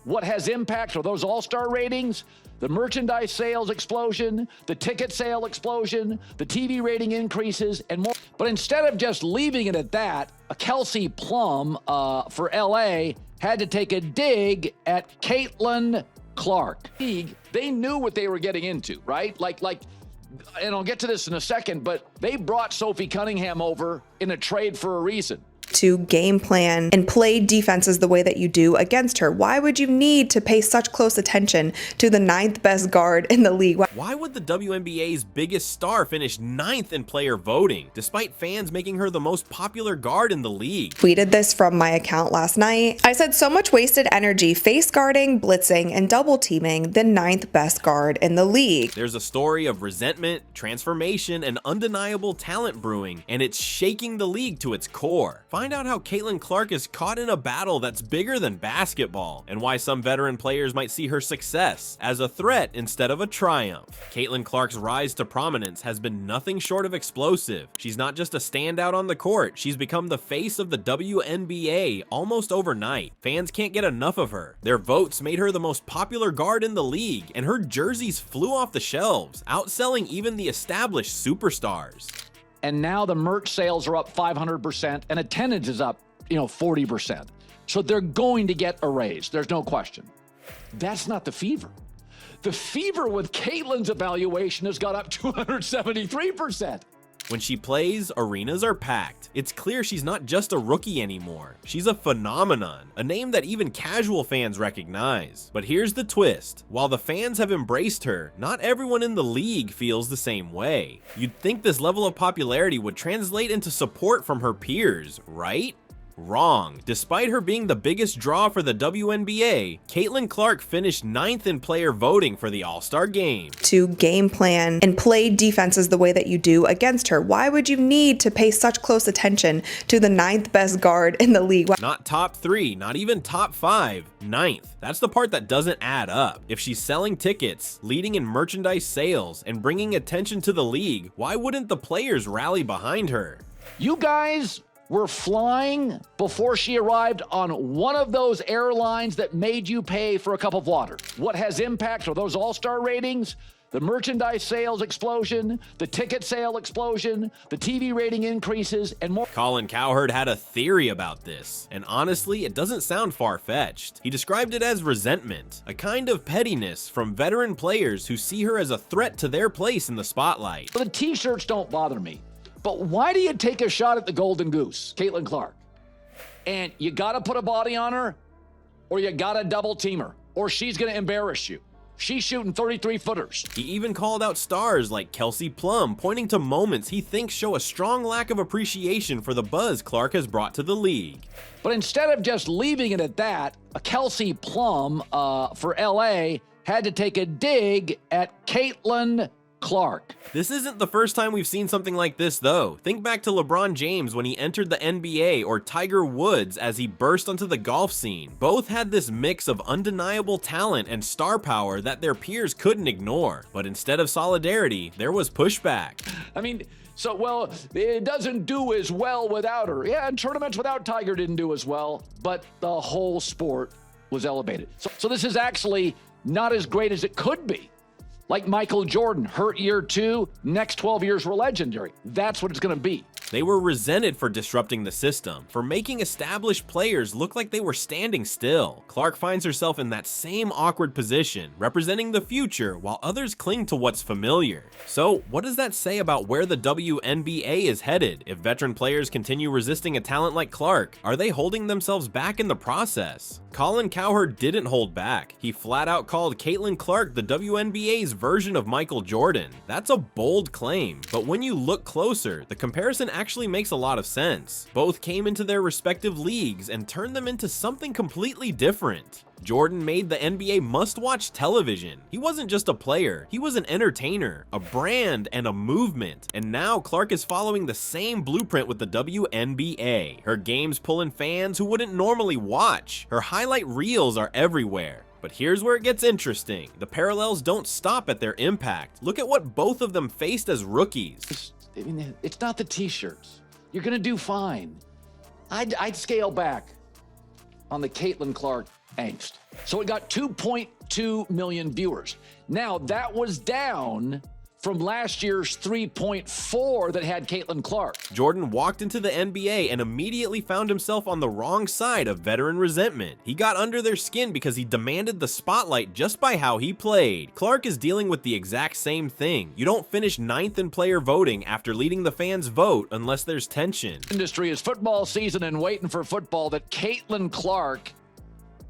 What has impact are those all-star ratings, the merchandise sales explosion, the ticket sale explosion, the TV rating increases, and more. But instead of just leaving it at that, Kelsey Plum for LA had to take a dig at Caitlin Clark. They knew what they were getting into, right? Like, and I'll get to this in a second, but they brought Sophie Cunningham over in a trade for a reason. To game plan and play defenses the way that you do against her. Why would you need to pay such close attention to the 9th best guard in the league? Why would the WNBA's biggest star finish 9th in player voting, despite fans making her the most popular guard in the league? Tweeted this from my account last night. I said so much wasted energy face guarding, blitzing, and double teaming the 9th best guard in the league. There's a story of resentment, transformation, and undeniable talent brewing, and it's shaking the league to its core. Find out how Caitlin Clark is caught in a battle that's bigger than basketball, and why some veteran players might see her success as a threat instead of a triumph. Caitlin Clark's rise to prominence has been nothing short of explosive. She's not just a standout on the court, she's become the face of the WNBA almost overnight. Fans can't get enough of her. Their votes made her the most popular guard in the league, and her jerseys flew off the shelves, outselling even the established superstars. And now the merch sales are up 500% and attendance is up, 40%. So they're going to get a raise. There's no question. That's not the fever. The fever with Caitlin's evaluation has got up 273%. When she plays, arenas are packed. It's clear she's not just a rookie anymore. She's a phenomenon, a name that even casual fans recognize. But here's the twist. While the fans have embraced her, not everyone in the league feels the same way. You'd think this level of popularity would translate into support from her peers, right? Wrong. Despite her being the biggest draw for the WNBA, Caitlin Clark finished 9th in player voting for the All-Star game. To game plan and play defenses the way that you do against her. Why would you need to pay such close attention to the 9th best guard in the league? Not top 3, not even top 5, 9th. That's the part that doesn't add up. If she's selling tickets, leading in merchandise sales, and bringing attention to the league, why wouldn't the players rally behind her? You guys were flying before she arrived on one of those airlines that made you pay for a cup of water. What has impact are those all-star ratings, the merchandise sales explosion, the ticket sale explosion, the TV rating increases, and more. Colin Cowherd had a theory about this, and honestly, it doesn't sound far-fetched. He described it as resentment, a kind of pettiness from veteran players who see her as a threat to their place in the spotlight. The t-shirts don't bother me. But why do you take a shot at the Golden Goose, Caitlin Clark? And you got to put a body on her, or you got to double team her, or she's going to embarrass you. She's shooting 33-footers. He even called out stars like Kelsey Plum, pointing to moments he thinks show a strong lack of appreciation for the buzz Clark has brought to the league. But instead of just leaving it at that, Kelsey Plum for LA had to take a dig at Caitlin Clark. This isn't the first time we've seen something like this though. Think back to LeBron James when he entered the NBA, or Tiger Woods as he burst onto the golf scene. Both had this mix of undeniable talent and star power that their peers couldn't ignore. But instead of solidarity, there was pushback. It doesn't do as well without her. Yeah, and tournaments without Tiger didn't do as well, but the whole sport was elevated. So this is actually not as great as it could be. Like Michael Jordan, hurt year 2, next 12 years were legendary. That's what it's going to be. They were resented for disrupting the system, for making established players look like they were standing still. Clark finds herself in that same awkward position, representing the future while others cling to what's familiar. So what does that say about where the WNBA is headed? If veteran players continue resisting a talent like Clark, are they holding themselves back in the process? Colin Cowherd didn't hold back. He flat out called Caitlin Clark the WNBA's version of Michael Jordan. That's a bold claim, but when you look closer, the comparison actually makes a lot of sense. Both came into their respective leagues and turned them into something completely different. Jordan made the NBA must-watch television. He wasn't just a player, he was an entertainer, a brand, and a movement. And now Clark is following the same blueprint with the WNBA. Her games pull in fans who wouldn't normally watch. Her highlight reels are everywhere. But here's where it gets interesting. The parallels don't stop at their impact. Look at what both of them faced as rookies. It's not the t-shirts. You're going to do fine. I'd scale back on the Caitlin Clark angst. So it got 2.2 million viewers. Now, that was down from last year's 3.4 that had Caitlin Clark. Jordan walked into the NBA and immediately found himself on the wrong side of veteran resentment. He got under their skin because he demanded the spotlight just by how he played. Clark is dealing with the exact same thing. You don't finish 9th in player voting after leading the fans' vote unless there's tension. Industry is football season and waiting for football that Caitlin Clark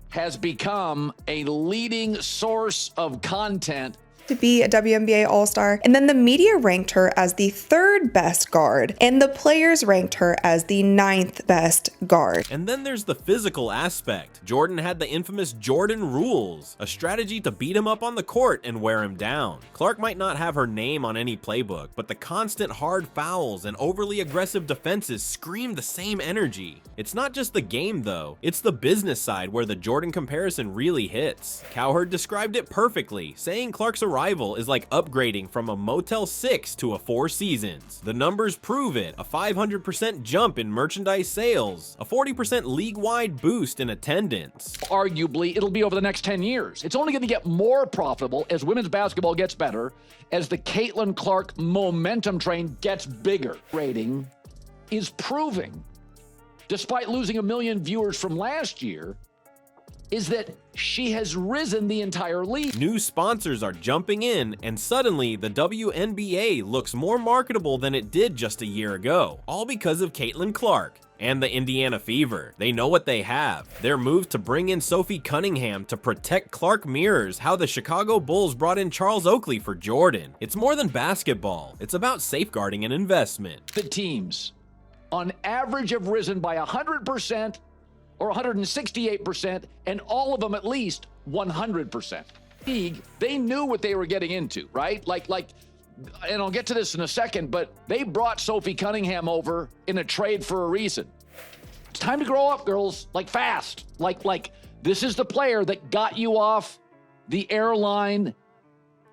has become a leading source of content to be a WNBA All-Star, and then the media ranked her as the 3rd best guard, and the players ranked her as the 9th best guard. And then there's the physical aspect. Jordan had the infamous Jordan rules, a strategy to beat him up on the court and wear him down. Clark might not have her name on any playbook, but the constant hard fouls and overly aggressive defenses scream the same energy. It's not just the game though, it's the business side where the Jordan comparison really hits. Cowherd described it perfectly, saying Clark's arrival is like upgrading from a Motel 6 to a 4 Seasons. The numbers prove it: a 500% jump in merchandise sales, a 40% league-wide boost in attendance. Arguably, it'll be over the next 10 years. It's only going to get more profitable as women's basketball gets better, as the Caitlin Clark momentum train gets bigger. Rating is proving, despite losing 1 million viewers from last year, is that she has risen the entire league. New sponsors are jumping in, and suddenly the WNBA looks more marketable than it did just a year ago, all because of Caitlin Clark and the Indiana Fever. They know what they have. Their move to bring in Sophie Cunningham to protect Clark mirrors how the Chicago Bulls brought in Charles Oakley for Jordan. It's more than basketball. It's about safeguarding an investment. The teams, on average, have risen by 100%, or 168%, and all of them at least 100%. They knew what they were getting into, right? Like, and I'll get to this in a second, but they brought Sophie Cunningham over in a trade for a reason. It's time to grow up, girls, like fast. Like this is the player that got you off the airline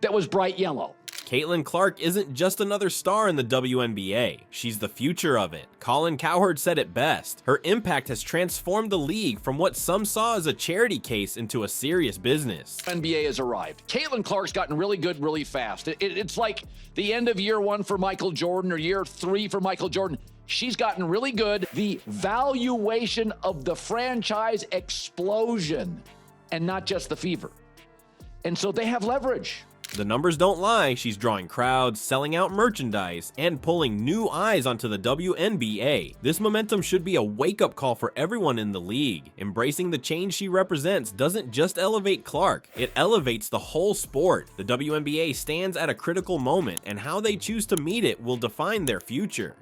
that was bright yellow. Caitlin Clark isn't just another star in the WNBA, she's the future of it. Colin Cowherd said it best: her impact has transformed the league from what some saw as a charity case into a serious business. NBA has arrived. Caitlin Clark's gotten really good really fast. It's like the end of year 1 for Michael Jordan or year 3 for Michael Jordan. She's gotten really good. The valuation of the franchise explosion, and not just the Fever. And so they have leverage. The numbers don't lie, she's drawing crowds, selling out merchandise, and pulling new eyes onto the WNBA. This momentum should be a wake-up call for everyone in the league. Embracing the change she represents doesn't just elevate Clark, it elevates the whole sport. The WNBA stands at a critical moment, and how they choose to meet it will define their future.